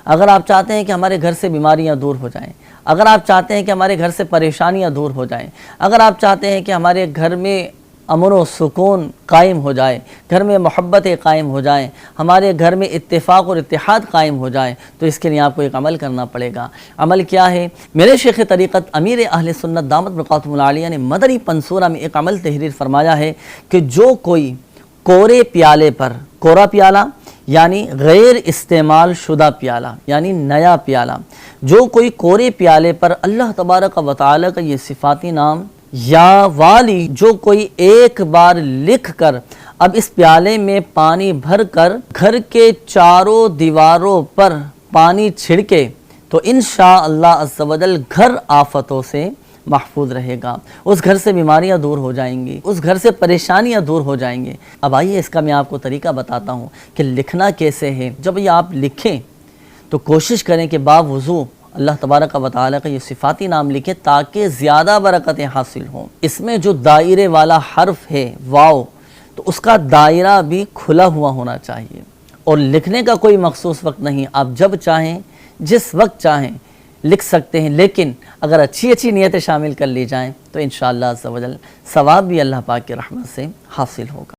اگر آپ چاہتے ہیں کہ ہمارے گھر سے بیماریاں دور ہو جائیں، اگر آپ چاہتے ہیں کہ ہمارے گھر سے پریشانیاں دور ہو جائیں، اگر آپ چاہتے ہیں کہ ہمارے گھر میں امن و سکون قائم ہو جائے، گھر میں محبتیں قائم ہو جائیں، ہمارے گھر میں اتفاق اور اتحاد قائم ہو جائے، تو اس کے لیے آپ کو ایک عمل کرنا پڑے گا۔ عمل کیا ہے؟ میرے شیخ طریقت امیر اہل سنت دامت برکاتہم العالیہ نے مدنی پنصورہ میں ایک عمل تحریر فرمایا ہے کہ جو کوئی کورے پیالے پر، کورا پیالہ یعنی غیر استعمال شدہ پیالہ یعنی نیا پیالہ، جو کوئی کورے پیالے پر اللہ تبارک و تعالی کا یہ صفاتی نام یا والی جو کوئی ایک بار لکھ کر اب اس پیالے میں پانی بھر کر گھر کے چاروں دیواروں پر پانی چھڑکے تو انشاءاللہ عز و جل گھر آفتوں سے محفوظ رہے گا، اس گھر سے بیماریاں دور ہو جائیں گی، اس گھر سے پریشانیاں دور ہو جائیں گے۔ اب آئیے اس کا میں آپ کو طریقہ بتاتا ہوں کہ لکھنا کیسے ہے۔ جب یہ آپ لکھیں تو کوشش کریں کہ باوضو اللہ تبارک و تعالیٰ کا یہ صفاتی نام لکھیں تاکہ زیادہ برکتیں حاصل ہوں۔ اس میں جو دائرے والا حرف ہے واو، تو اس کا دائرہ بھی کھلا ہوا ہونا چاہیے، اور لکھنے کا کوئی مخصوص وقت نہیں، آپ جب چاہیں جس وقت چاہیں لکھ سکتے ہیں، لیکن اگر اچھی نیتیں شامل کر لی جائیں تو انشاءاللہ عز و جل ثواب بھی اللہ پاک کی رحمت سے حاصل ہوگا۔